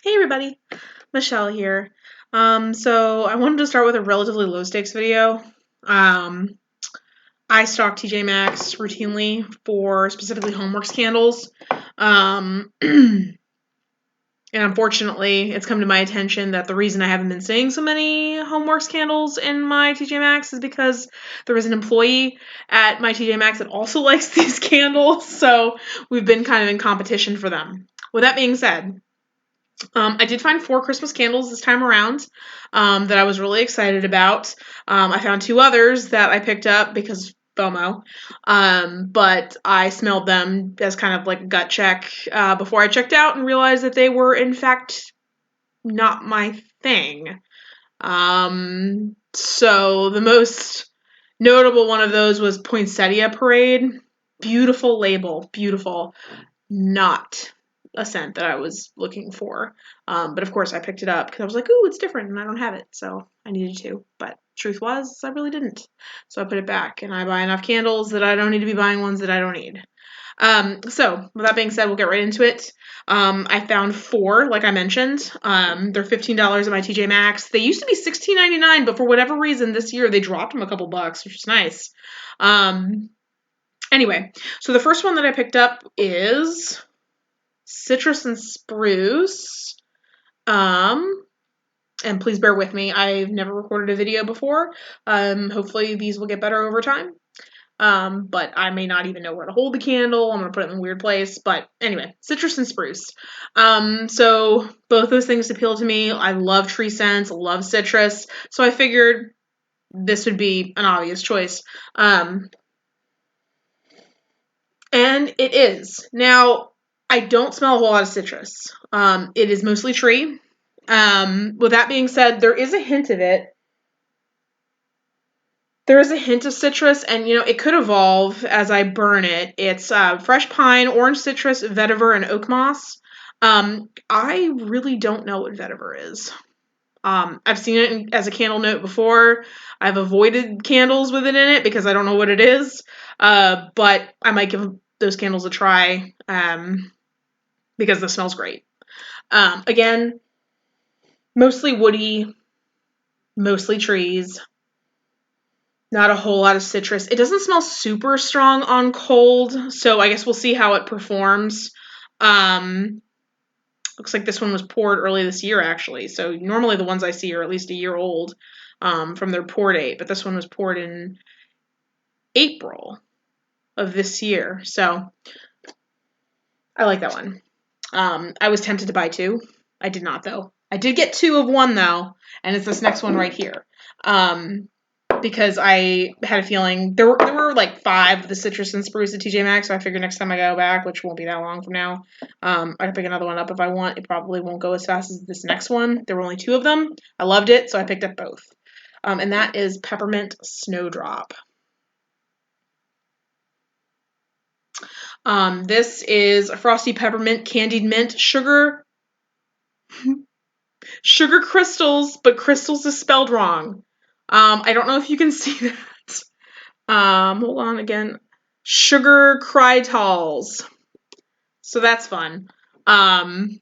Hey everybody, Michelle here. So I wanted to start with a relatively low stakes video. Um, I stock TJ Maxx routinely for specifically Homeworx candles. And unfortunately, it's come to my attention that the reason I haven't been seeing so many Homeworx candles in my TJ Maxx is because there is an employee at my TJ Maxx that also likes these candles, so we've been kind of in competition for them. With that being said, I did find 4 Christmas candles this time around that I was really excited about. I found 2 others that I picked up because FOMO, but I smelled them as kind of like a gut check before I checked out and realized that they were, in fact, not my thing. So the most notable one of those was Poinsettia Parade. Beautiful label, beautiful. Not a scent that I was looking for. But of course I picked it up because I was like, ooh, it's different and I don't have it. So I needed to. But truth was, I really didn't. So I put it back and I buy enough candles that I don't need to be buying ones that I don't need. So with that being said, we'll get right into it. I found 4, like I mentioned. They're $15 at my TJ Maxx. They used to be $16.99, but for whatever reason this year they dropped them a couple bucks, which is nice. Anyway, so the first one that I picked up is Citrus and Spruce. And please bear with me. I've never recorded a video before. Hopefully these will get better over time. But I may not even know where to hold the candle. I'm going to put it in a weird place. But anyway, Citrus and Spruce. So both those things appeal to me. I love tree scents, love citrus. So I figured this would be an obvious choice. And it is. Now, I don't smell a whole lot of citrus. It is mostly tree. With that being said, there is a hint of it. There is a hint of citrus, and it could evolve as I burn it. It's fresh pine, orange citrus, vetiver, and oak moss. I really don't know what vetiver is. I've seen it as a candle note before. I've avoided candles with it in it because I don't know what it is. But I might give those candles a try because the smell's great. Again, mostly woody, mostly trees. Not a whole lot of citrus. It doesn't smell super strong on cold, so I guess we'll see how it performs. Looks like this one was poured early this year, actually. So normally the ones I see are at least a year old from their pour date, but this one was poured in April of this year. So I like that one. I was tempted to buy 2. I did not, though. I did get 2 of one, though, and it's this next one right here. Because I had a feeling there were like 5 of the citrus and spruce at TJ Maxx, so I figured next time I go back, which won't be that long from now, I can pick another one up if I want. It probably won't go as fast as this next one. There were only 2 of them. I loved it, so I picked up both. And that is Peppermint Snowdrop. This is Frosty Peppermint Candied Mint Sugar crystals, but crystals is spelled wrong. I don't know if you can see that. Hold on again. Sugar Crytals. So that's fun. I'm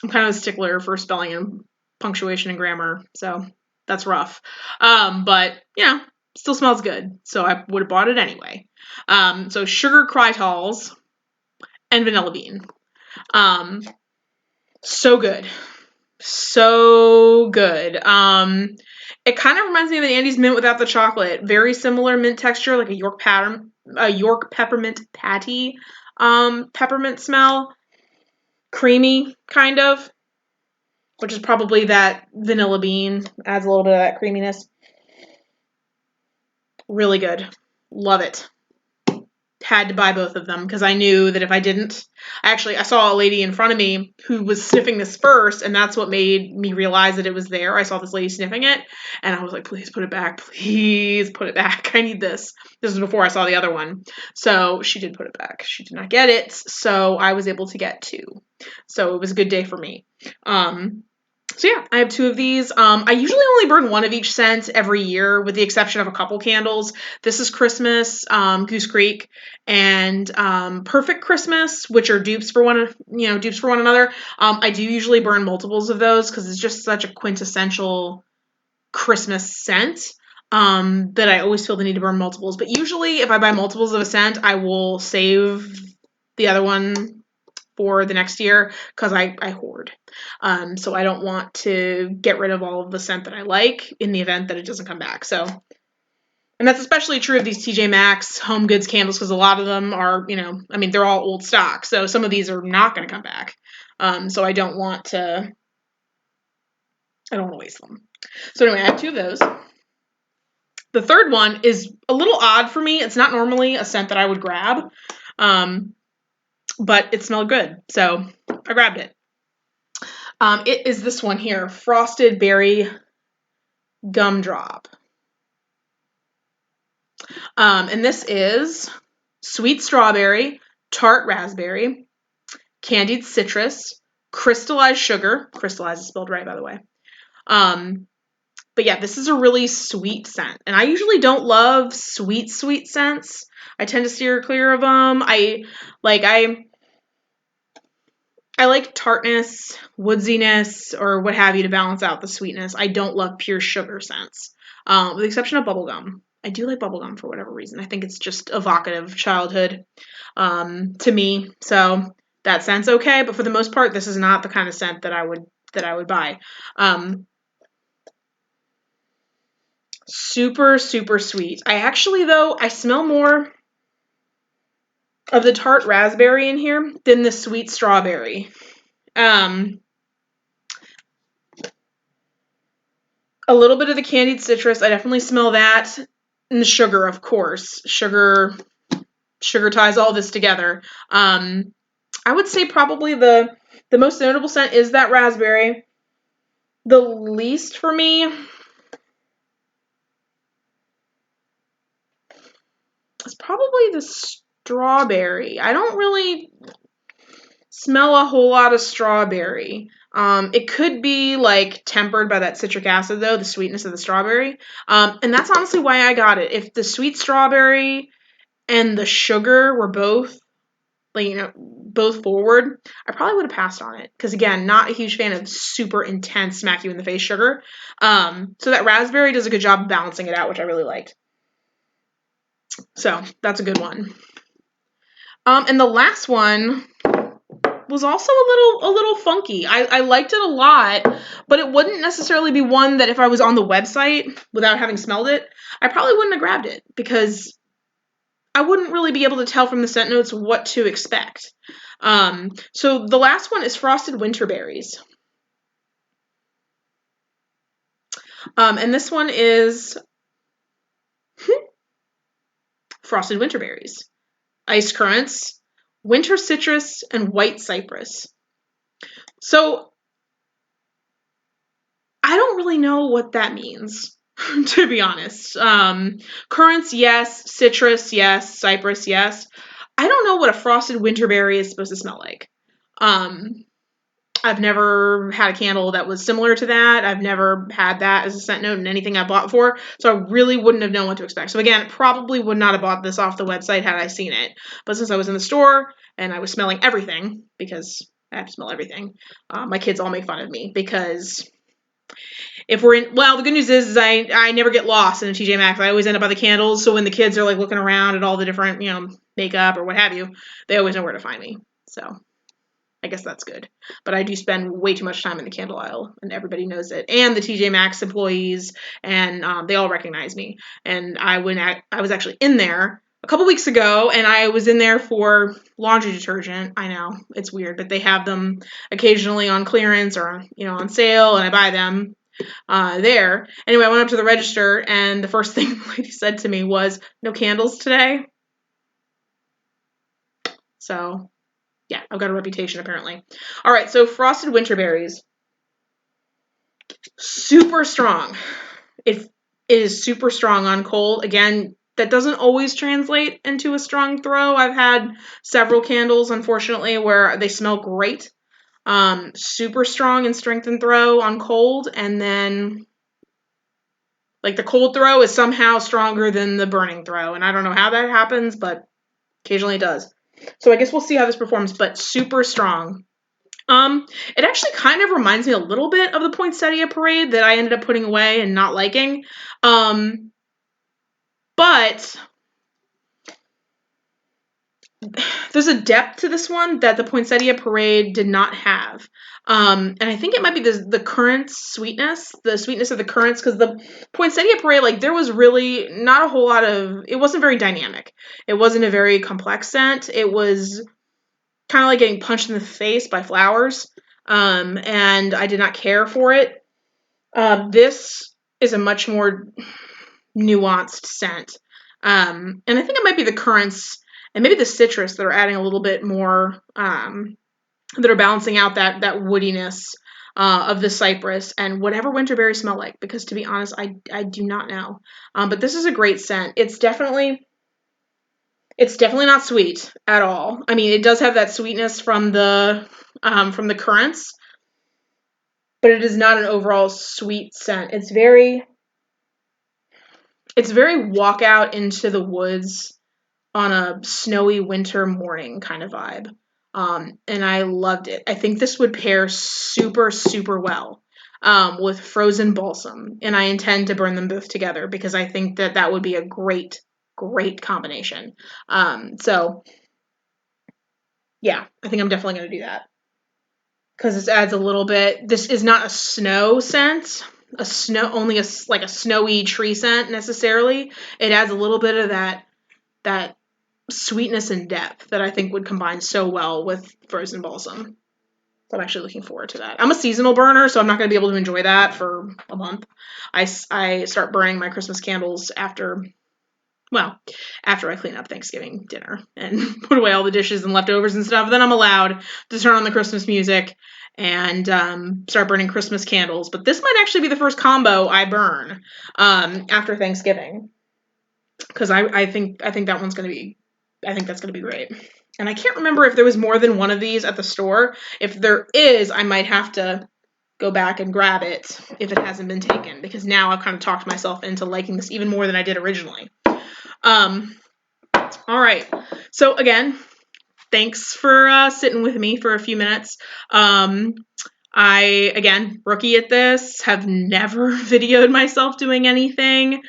kind of a stickler for spelling and punctuation and grammar, so that's rough. But still smells good, so I would have bought it anyway. So Sugar Crytals and Vanilla Bean. So good. So good. It kind of reminds me of an Andes Mint without the chocolate. Very similar mint texture, like a York peppermint patty peppermint smell. Creamy, kind of, which is probably that vanilla bean. Adds a little bit of that creaminess. Really good. Love it. Had to buy both of them because I knew that if I didn't, I saw a lady in front of me who was sniffing this first, and that's what made me realize that it was there. I saw this lady sniffing it, and I was like, please put it back. Please put it back. I need this. This was before I saw the other one. So she did put it back. She did not get it, so I was able to get 2. So it was a good day for me. So yeah, I have 2 of these. I usually only burn 1 of each scent every year, with the exception of a couple candles. This is Christmas, Goose Creek, and Perfect Christmas, which are dupes for one another. I do usually burn multiples of those because it's just such a quintessential Christmas scent that I always feel the need to burn multiples. But usually, if I buy multiples of a scent, I will save the other one for the next year because I hoard. So I don't want to get rid of all of the scent that I like in the event that it doesn't come back. So, and that's especially true of these TJ Maxx home goods candles because a lot of them are, they're all old stock. So some of these are not going to come back. So I don't want to waste them. So anyway, I have 2 of those. The third one is a little odd for me. It's not normally a scent that I would grab, but it smelled good, so I grabbed it. It is this one here, Frosted Berry Gumdrop. And this is sweet strawberry, tart raspberry, candied citrus, crystallized sugar. Crystallized is spelled right, by the way. But yeah, this is a really sweet scent. And I usually don't love sweet scents. I tend to steer clear of them. I like tartness, woodsiness, or what have you to balance out the sweetness. I don't love pure sugar scents, with the exception of bubblegum. I do like bubblegum for whatever reason. I think it's just evocative of childhood to me. So that scent's okay, but for the most part, this is not the kind of scent that I would buy. Super, super sweet. I smell more of the tart raspberry in here than the sweet strawberry. A little bit of the candied citrus. I definitely smell that. And the sugar, of course. Sugar ties all this together. I would say probably the most notable scent is that raspberry. The least for me is probably the strawberry. I don't really smell a whole lot of strawberry. It could be like tempered by that citric acid though, the sweetness of the strawberry. And that's honestly why I got it. If the sweet strawberry and the sugar were both forward, I probably would have passed on it. Because again, not a huge fan of super intense smack you in the face sugar. So that raspberry does a good job of balancing it out, which I really liked. So that's a good one. And the last one was also a little funky. I liked it a lot, but it wouldn't necessarily be one that if I was on the website without having smelled it, I probably wouldn't have grabbed it because I wouldn't really be able to tell from the scent notes what to expect. So the last one is Frosted Winterberries. And this one is Frosted Winterberries, Ice Currants, Winter Citrus, and White Cypress. So I don't really know what that means, to be honest. Currants, yes. Citrus, yes. Cypress, yes. I don't know what a frosted winterberry is supposed to smell like. I've never had a candle that was similar to that. I've never had that as a scent note in anything I bought before, so I really wouldn't have known what to expect. So again, probably would not have bought this off the website had I seen it. But since I was in the store and I was smelling everything, because I have to smell everything, my kids all make fun of me because if we're in, well, the good news is I never get lost in a TJ Maxx. I always end up by the candles, so when the kids are like looking around at all the different, makeup or what have you, they always know where to find me. So I guess that's good. But I do spend way too much time in the candle aisle, and everybody knows it. And the TJ Maxx employees, and they all recognize me. And I was actually in there a couple weeks ago, and I was in there for laundry detergent. I know, it's weird, but they have them occasionally on clearance or, on sale, and I buy them there. Anyway, I went up to the register, and the first thing the lady said to me was, "No candles today?" So yeah, I've got a reputation apparently. All right, so Frosted Winterberries. Super strong. It is super strong on cold. Again, that doesn't always translate into a strong throw. I've had several candles, unfortunately, where they smell great Super strong in strength and throw on cold, and then like the cold throw is somehow stronger than the burning throw, and I don't know how that happens, but occasionally it does. So I guess we'll see how this performs, but super strong. It actually kind of reminds me a little bit of the Poinsettia Parade that I ended up putting away and not liking. But there's a depth to this one that the Poinsettia Parade did not have. And I think it might be the currants sweetness, the sweetness of the currants, because the Poinsettia Parade, like, there was really not a whole lot of, it wasn't very dynamic. It wasn't a very complex scent. It was kind of like getting punched in the face by flowers. And I did not care for it. This is a much more nuanced scent. And I think it might be the currants and maybe the citrus that are adding a little bit more, that are balancing out that woodiness of the cypress and whatever winterberry smell like, because to be honest, I do not know. But this is a great scent. It's definitely not sweet at all. I mean, it does have that sweetness from the currants, but it is not an overall sweet scent. It's very walk out into the woods on a snowy winter morning kind of vibe. And I loved it. I think this would pair super, super well with frozen balsam. And I intend to burn them both together because I think that would be a great, great combination. So yeah, I think I'm definitely going to do that. Because this adds a little bit. This is not a snow scent, only a snowy tree scent necessarily. It adds a little bit of that sweetness and depth that I think would combine so well with frozen balsam. So I'm actually looking forward to that. I'm a seasonal burner, so I'm not going to be able to enjoy that for a month. I start burning my Christmas candles after I clean up Thanksgiving dinner and put away all the dishes and leftovers and stuff. Then I'm allowed to turn on the Christmas music and start burning Christmas candles. But this might actually be the first combo I burn after Thanksgiving, because I think that one's going to be, I think that's going to be great. And I can't remember if there was more than one of these at the store. If there is, I might have to go back and grab it if it hasn't been taken, because now I've kind of talked myself into liking this even more than I did originally. All right. So again, thanks for sitting with me for a few minutes. I, again, rookie at this, have never videoed myself doing anything.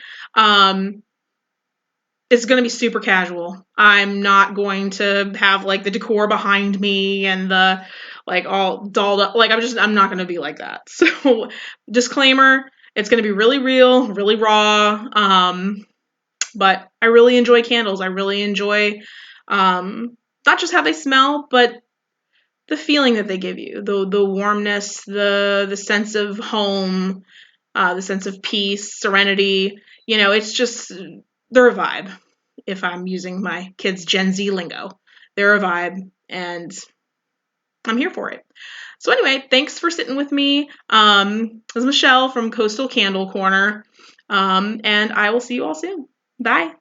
It's going to be super casual. I'm not going to have like the decor behind me and the like all dolled up. Like I'm not going to be like that. So disclaimer, it's going to be really real, really raw. But I really enjoy candles. I really enjoy not just how they smell, but the feeling that they give you, the warmness, the sense of home, the sense of peace, serenity. You know, it's just, they're a vibe. If I'm using my kids' Gen Z lingo, they're a vibe, and I'm here for it. So anyway, thanks for sitting with me. This is Michelle from Coastal Candle Corner, and I will see you all soon. Bye.